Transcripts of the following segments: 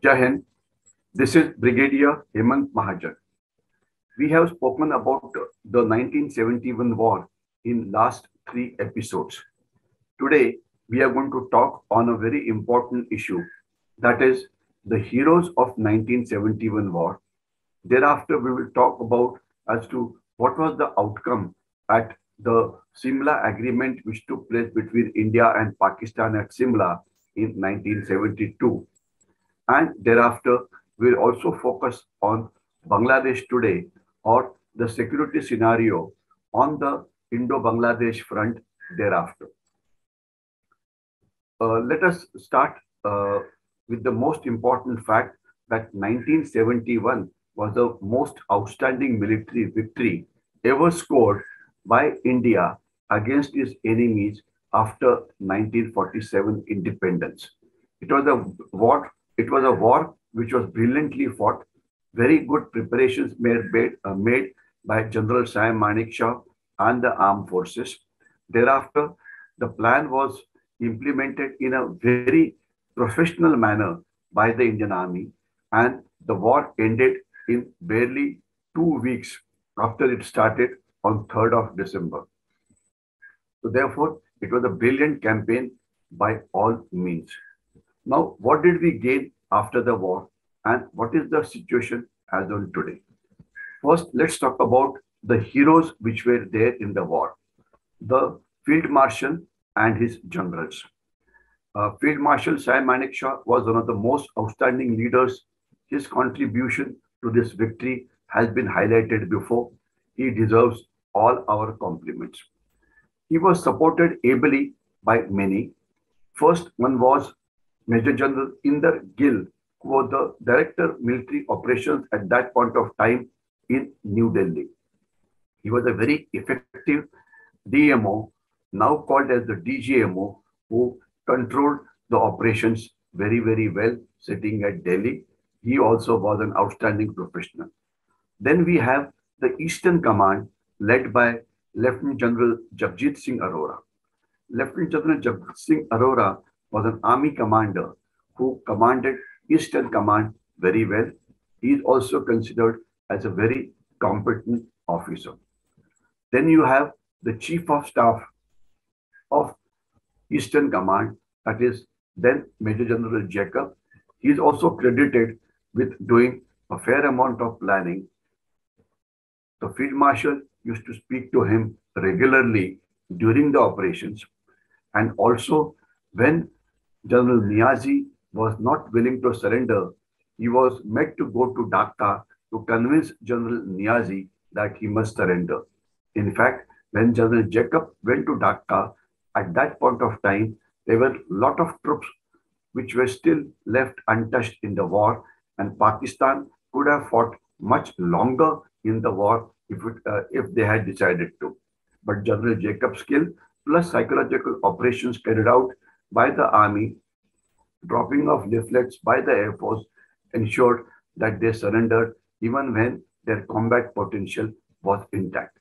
Jai Hind. This is Brigadier Hemant Mahajan. We have spoken about the 1971 war in last three episodes. Today, we are going to talk on a very important issue, that is the heroes of 1971 war. Thereafter, we will talk about as to what was the outcome at the Shimla Agreement which took place between India and Pakistan at Shimla in 1972. And thereafter, we'll also focus on Bangladesh today or the security scenario on the Indo-Bangladesh front thereafter. Let us start with the most important fact that 1971 was the most outstanding military victory ever scored by India against its enemies after 1947 independence. It was a war. It was a war which was brilliantly fought. Very good preparations made by General Sam Manekshaw and the armed forces. Thereafter, the plan was implemented in a very professional manner by the Indian Army, and the war ended in barely 2 weeks after it started on 3rd of December. So therefore, it was a brilliant campaign by all means. Now, what did we gain after the war, and what is the situation as on today? First, let's talk about the heroes which were there in the war. The Field Marshal and his generals. Field Marshal Sam Manekshaw was one of the most outstanding leaders. His contribution to this victory has been highlighted before. He deserves all our compliments. He was supported ably by many. First one was Major General Inder Gill, who was the Director Military Operations at that point of time in New Delhi. He was a very effective DMO, now called as the DGMO, who controlled the operations very, very well, sitting at Delhi. He also was an outstanding professional. Then we have the Eastern Command, led by Lieutenant General Jagjit Singh Arora. Lieutenant General Jagjit Singh Arora was an army commander who commanded Eastern Command very well. He is also considered as a very competent officer. Then you have the Chief of Staff of Eastern Command, that is then Major General Jacob. He is also credited with doing a fair amount of planning. The Field Marshal used to speak to him regularly during the operations, and also when General Niazi was not willing to surrender, he was made to go to Dhaka to convince General Niazi that he must surrender. In fact, when General Jacob went to Dhaka, at that point of time, there were a lot of troops which were still left untouched in the war, and Pakistan could have fought much longer in the war if they had decided to. But General Jacob's skill plus psychological operations carried out by the army, dropping of leaflets by the Air Force, ensured that they surrendered even when their combat potential was intact.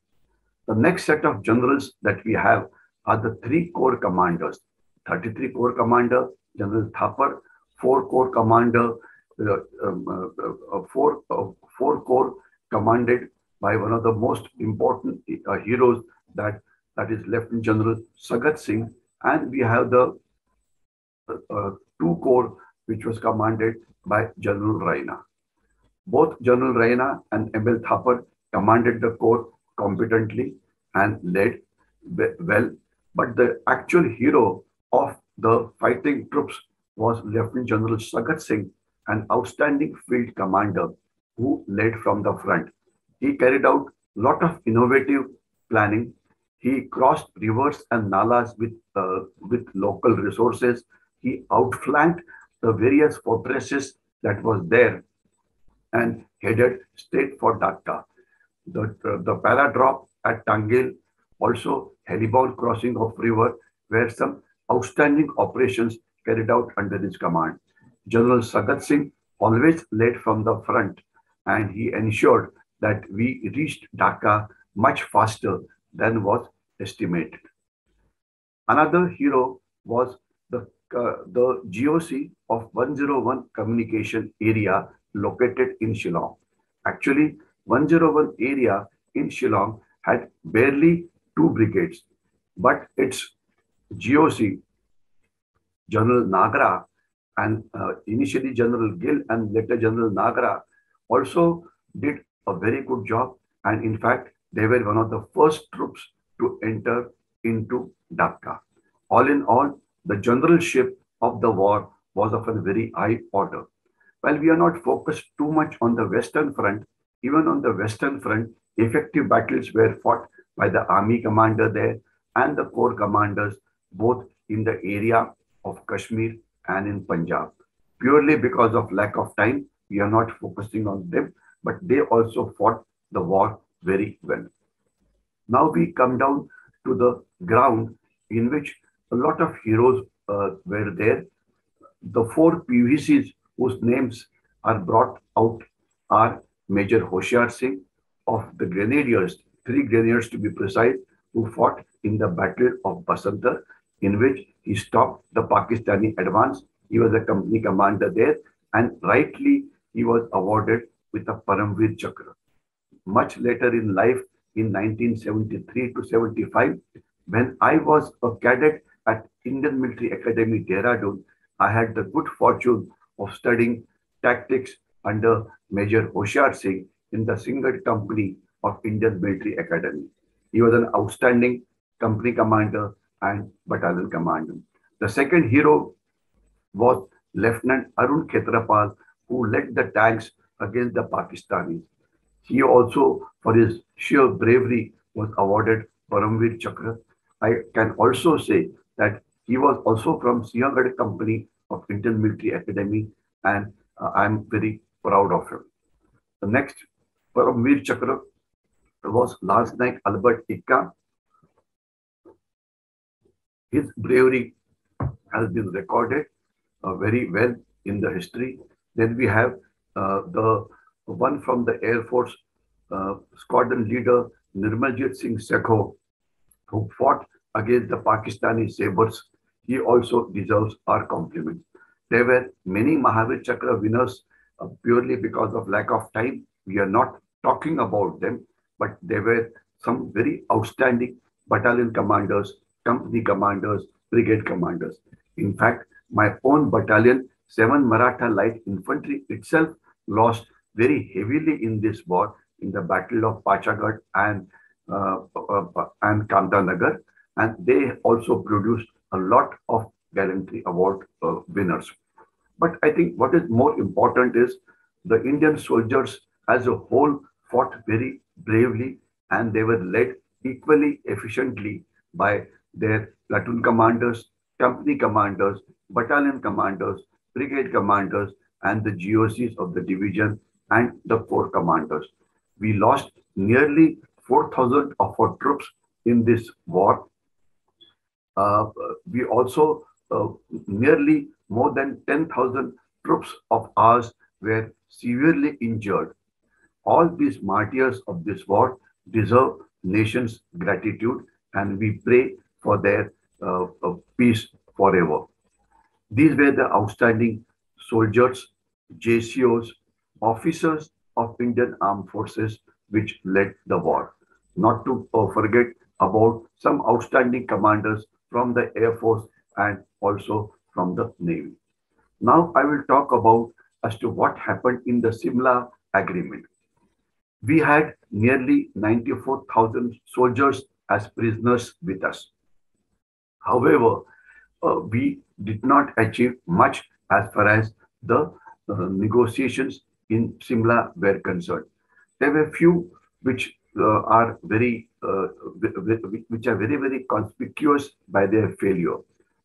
The next set of generals that we have are the three corps commanders. 33 Corps Commander General Thapar, 4 Corps Commander, 4 Corps commanded by one of the most important heroes, that is Lieutenant General Sagat Singh, and we have the 2 Corps which was commanded by General Raina. Both General Raina and ML Thapar commanded the corps competently and led well, but the actual hero of the fighting troops was Lieutenant General Sagat Singh, an outstanding field commander who led from the front. He carried out a lot of innovative planning. He crossed rivers and nalas with local resources. He outflanked the various fortresses that was there and headed straight for Dhaka. The paradrop at Tangil, also helibound crossing of river, were some outstanding operations carried out under his command. General Sagat Singh always led from the front, and he ensured that we reached Dhaka much faster than was estimated. Another hero was the the GOC of 101 Communication Area located in Shillong. Actually, 101 area in Shillong had barely two brigades, but its GOC, General Nagra, and initially General Gill and later General Nagra also did a very good job. And in fact, they were one of the first troops to enter into Dhaka. All in all, the generalship of the war was of a very high order. While we are not focused too much on the Western Front, even on the Western Front, effective battles were fought by the army commander there and the corps commanders, both in the area of Kashmir and in Punjab. Purely because of lack of time, we are not focusing on them, but they also fought the war very well. Now we come down to the ground in which a lot of heroes were there. The four PVCs whose names are brought out are Major Hoshiar Singh of the Grenadiers, three Grenadiers to be precise, who fought in the Battle of Basantar, in which he stopped the Pakistani advance. He was a company commander there, and rightly he was awarded with a Paramveer Chakra. Much later in life, in 1973 to 75, when I was a cadet at Indian Military Academy, Dehradun, I had the good fortune of studying tactics under Major Hoshiar Singh in the single company of Indian Military Academy. He was an outstanding company commander and battalion commander. The second hero was Lieutenant Arun Khetrapal, who led the tanks against the Pakistanis. He also, for his sheer bravery, was awarded Paramveer Chakra. I can also say that he was also from Siaghad Company of Indian Military Academy, and I'm very proud of him. The next Paramveer Chakra was Lance Naik Albert Ikka. His bravery has been recorded very well in the history. Then we have the one from the Air Force, squadron leader Nirmaljit Singh Sekho, who fought against the Pakistani sabers. He also deserves our compliments. There were many Mahavir Chakra winners purely because of lack of time. We are not talking about them, but there were some very outstanding battalion commanders, company commanders, brigade commanders. In fact, my own battalion, 7 Maratha Light Infantry itself, lost very heavily in this war in the Battle of Pachagad and Kamdanagar, and they also produced a lot of gallantry award winners. But I think what is more important is the Indian soldiers as a whole fought very bravely, and they were led equally efficiently by their platoon commanders, company commanders, battalion commanders, brigade commanders, and the GOCs of the division and the corps commanders. We lost nearly 4,000 of our troops in this war. We also nearly more than 10,000 troops of ours were severely injured. All these martyrs of this war deserve nation's gratitude, and we pray for their peace forever. These were the outstanding soldiers, JCOs, officers of Indian Armed Forces which led the war. Not to forget about some outstanding commanders from the Air Force and also from the Navy. Now I will talk about as to what happened in the Shimla Agreement. We had nearly 94,000 soldiers as prisoners with us. However, we did not achieve much as far as the negotiations in Shimla were concerned. There were few which are very very conspicuous by their failure.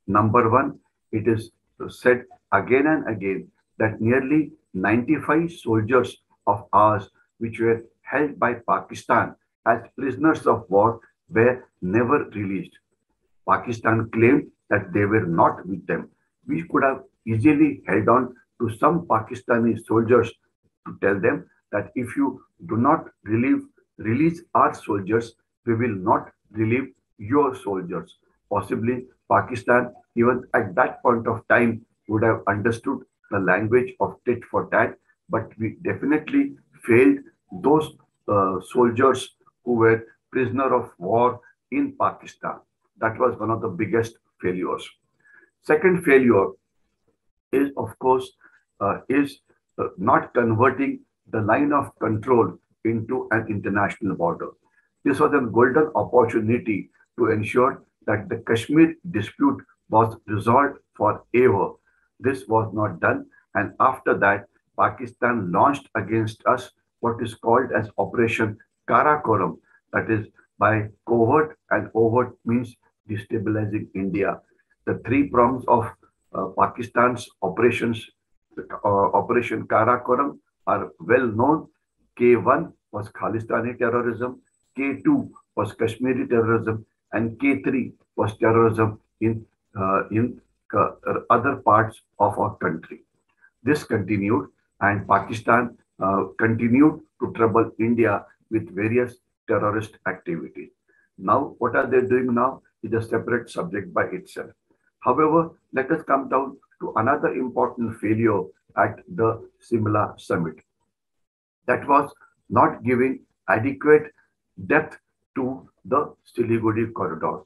Number one, it is said again and again that nearly 95 soldiers of ours which were held by Pakistan as prisoners of war were never released. Pakistan claimed that they were not with them. We could have easily held on to some Pakistani soldiers to tell them that if you do not release our soldiers, we will not relieve your soldiers. Possibly Pakistan, even at that point of time, would have understood the language of tit for tat, but we definitely failed those soldiers who were prisoner of war in Pakistan. That was one of the biggest failures. Second failure is, of course, not converting the line of control into an international border. This was a golden opportunity to ensure that the Kashmir dispute was resolved forever. This was not done, and after that, Pakistan launched against us what is called as Operation Karakoram, that is by covert and overt means destabilizing India. The three prongs of Pakistan's Operation Karakoram are well known. K1 was Khalistani terrorism, K2 was Kashmiri terrorism, and K3 was terrorism in other parts of our country. This continued, and Pakistan continued to trouble India with various terrorist activities. Now, what are they doing now is a separate subject by itself. However, let us come down to another important failure at the Shimla summit. That was not giving adequate depth to the Siliguri corridor.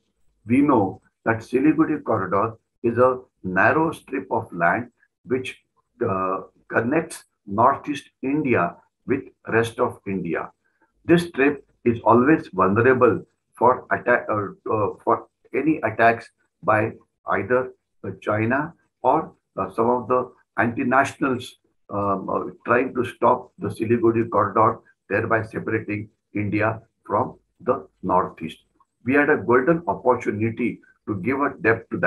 We know that Siliguri corridor is a narrow strip of land which connects northeast India with rest of India. This strip is always vulnerable for any attacks by either China or some of the anti-nationals trying to stop the Siliguri corridor, thereby separating India from the northeast. We had a golden opportunity to give a depth to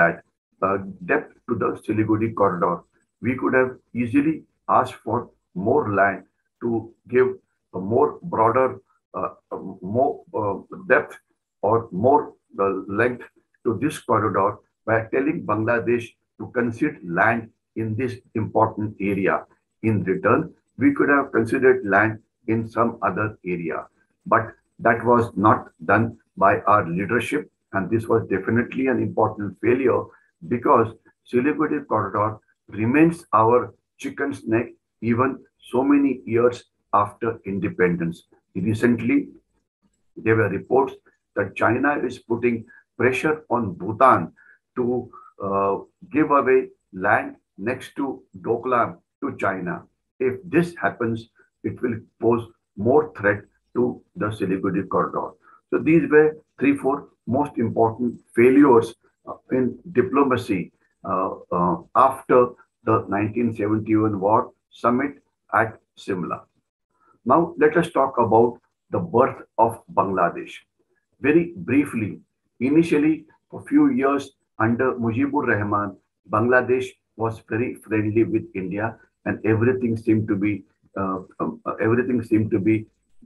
the Siliguri corridor. We could have easily asked for more land to give a more broader, more depth or more length to this corridor by telling Bangladesh to concede land in this important area. In return, we could have considered land in some other area. But that was not done by our leadership, and this was definitely an important failure because Siliguri corridor remains our chicken's neck even so many years after independence. Recently, there were reports that China is putting pressure on Bhutan to give away land next to Doklam to China. If this happens, it will pose more threat to the Siliguri corridor. So these were three, four most important failures in diplomacy after the 1971 war summit at Shimla. Now let us talk about the birth of Bangladesh. Very briefly, initially, for a few years under Mujibur Rahman, Bangladesh was very friendly with India, and everything seemed to be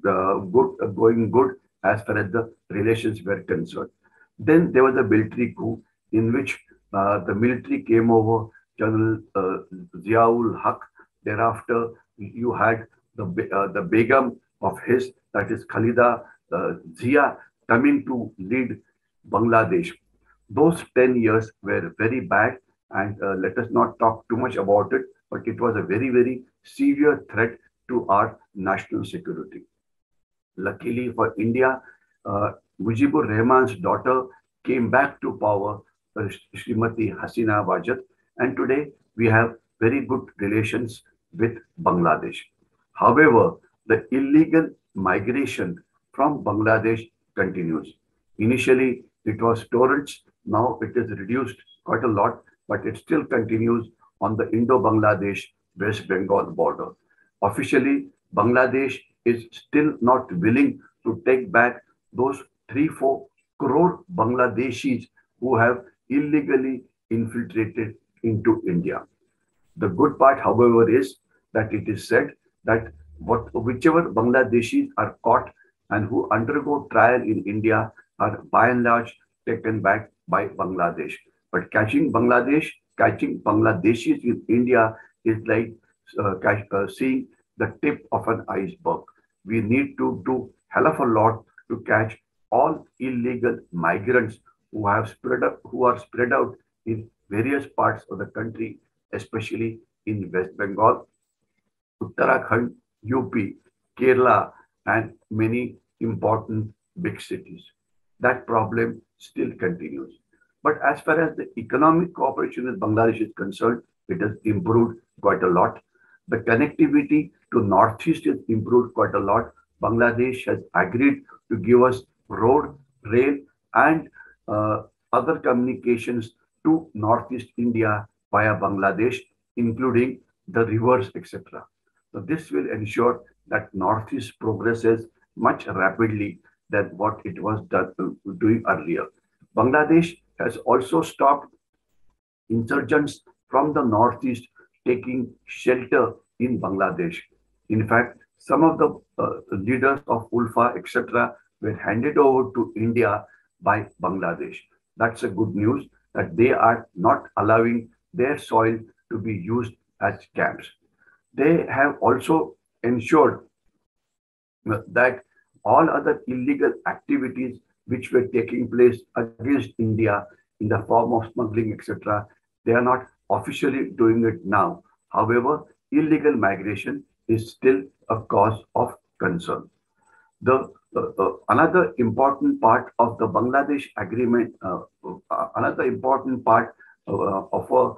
going good as far as the relations were concerned. Then there was a military coup in which the military came over General Ziaul Haq. Thereafter, you had the Begum of his, that is Khalida Zia, coming to lead Bangladesh. Those 10 years were very bad, and let us not talk too much about it, but it was a very, very severe threat to our national security. Luckily for India, Mujibur Rahman's daughter came back to power, Srimati Hasina Wajid, and today we have very good relations with Bangladesh. However, the illegal migration from Bangladesh continues. Initially, it was torrents. Now it is reduced quite a lot, but it still continues on the Indo-Bangladesh West Bengal border. Officially, Bangladesh is still not willing to take back those 3-4 crore Bangladeshis who have illegally infiltrated into India. The good part, however, is that it is said that whichever Bangladeshis are caught and who undergo trial in India are by and large taken back by Bangladesh. But catching Bangladeshis in India is like seeing the tip of an iceberg. We need to do hell of a lot to catch all illegal migrants who are spread out in various parts of the country, especially in West Bengal, Uttarakhand, UP, Kerala, and many important big cities. That problem still continues. But as far as the economic cooperation with Bangladesh is concerned, it has improved quite a lot. The connectivity to Northeast has improved quite a lot. Bangladesh has agreed to give us road, rail, and uh, other communications to Northeast India via Bangladesh, including the rivers, etc. So this will ensure that Northeast progresses much rapidly than what it was doing earlier. Bangladesh has also stopped insurgents from the northeast taking shelter in Bangladesh. In fact, some of the leaders of Ulfa, etc., were handed over to India by Bangladesh. That's a good news that they are not allowing their soil to be used as camps. They have also ensured that all other illegal activities which were taking place against India in the form of smuggling, etc., they are not officially doing it now. However, illegal migration is still a cause of concern. The another important part of the Bangladesh agreement, another important part of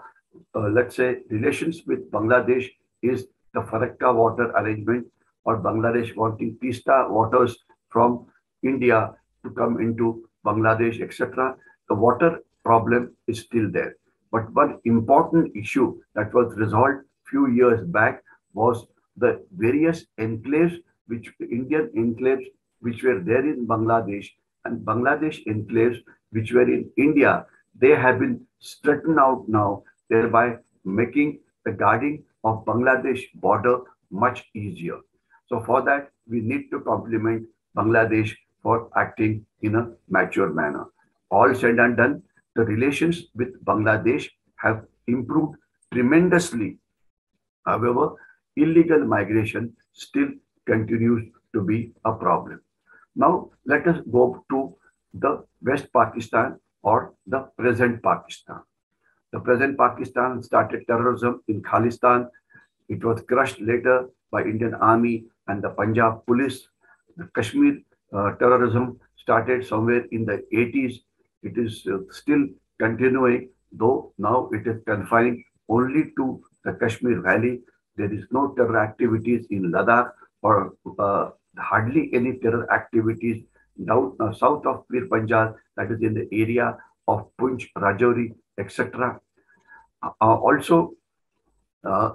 let's say relations with Bangladesh is the Farakka water arrangement, or Bangladesh wanting Tista waters from India to come into Bangladesh, etc. The water problem is still there. But one important issue that was resolved few years back was the various enclaves, which Indian enclaves which were there in Bangladesh, and Bangladesh enclaves which were in India. They have been straightened out now, thereby making the guarding of Bangladesh border much easier. So for that, we need to compliment Bangladesh for acting in a mature manner. All said and done, the relations with Bangladesh have improved tremendously. However, illegal migration still continues to be a problem. Now, let us go to the West Pakistan, or the present Pakistan. The present Pakistan started terrorism in Khalistan. It was crushed later by Indian Army and the Punjab police. The Kashmir terrorism started somewhere in the 80s. It is still continuing, though now it is confined only to the Kashmir Valley. There is no terror activities in Ladakh, or hardly any terror activities down south of Pir Panjal, that is in the area of Punch, Rajouri, etc. Also, uh,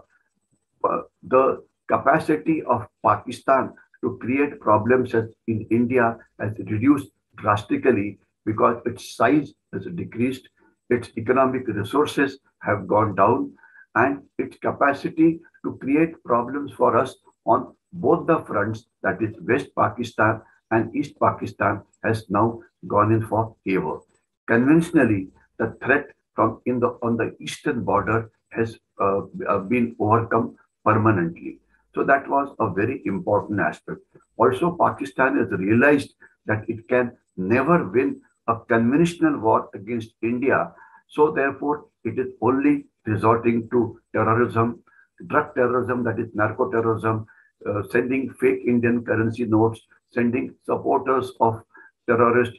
the capacity of Pakistan to create problems in India has reduced drastically because its size has decreased, its economic resources have gone down, and its capacity to create problems for us on both the fronts, that is West Pakistan and East Pakistan, has now gone in for favor. Conventionally, the threat from on the eastern border has been overcome permanently. So that was a very important aspect. Also, Pakistan has realized that it can never win a conventional war against India. So therefore, it is only resorting to terrorism, drug terrorism, that is narco terrorism, sending fake Indian currency notes, sending supporters of terrorists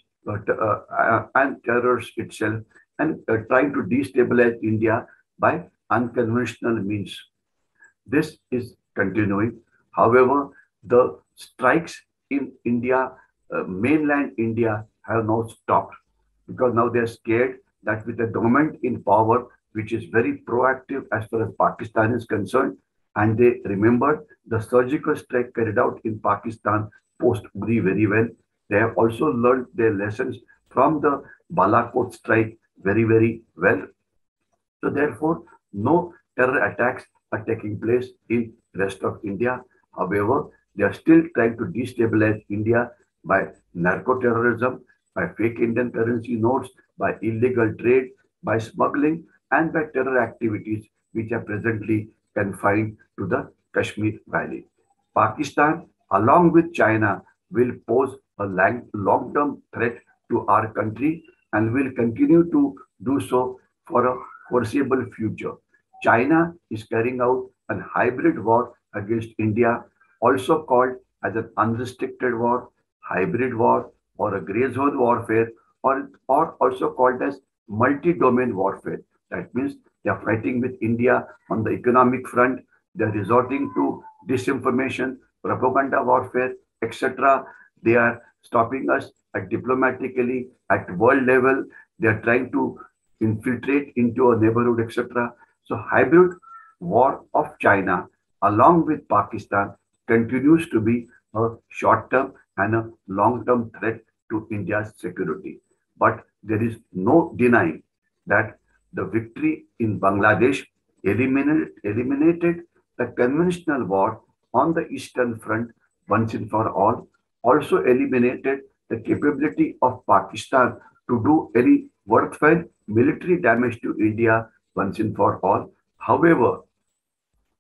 and terrorists itself, and trying to destabilize India by unconventional means. This is continuing. However, the strikes in India, mainland India, have now stopped because now they're scared that with the government in power, which is very proactive as far as Pakistan is concerned, and they remember the surgical strike carried out in Pakistan post Uri very well. They have also learned their lessons from the Balakot strike very, very well. So therefore, no terror attacks are taking place in rest of India. However, they are still trying to destabilize India by narco-terrorism, by fake Indian currency notes, by illegal trade, by smuggling, and by terror activities which are presently confined to the Kashmir Valley. Pakistan, along with China, will pose a long-term threat to our country and will continue to do so for a foreseeable future. China is carrying out a hybrid war against India, also called as an unrestricted war, hybrid war, or a gray zone warfare, or also called as multi-domain warfare. That means they are fighting with India on the economic front, they are resorting to disinformation, propaganda warfare, etc. They are stopping us at diplomatically at world level. They are trying to infiltrate into a neighborhood, etc. So hybrid war of China along with Pakistan continues to be a short-term and a long-term threat to India's security. But there is no denying that the victory in Bangladesh eliminated the conventional war on the Eastern Front once and for all, also eliminated the capability of Pakistan to do any worthwhile military damage to India once and for all. However,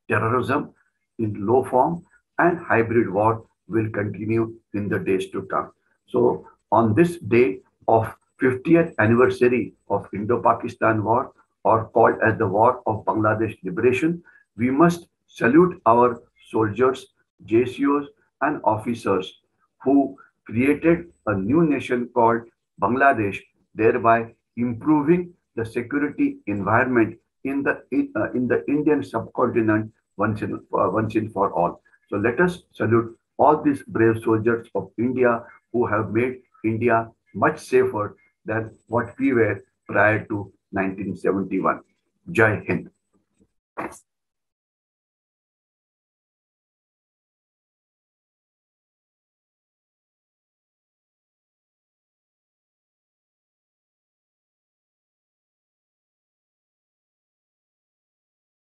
terrorism in low form and hybrid war will continue in the days to come. So, on this day of 50th anniversary of Indo-Pakistan War, or called as the War of Bangladesh Liberation, we must salute our soldiers, JCOs, and officers who created a new nation called Bangladesh, thereby improving the security environment in the Indian subcontinent once and for all. So let us salute all these brave soldiers of India who have made India much safer than what we were prior to 1971. Jai Hind.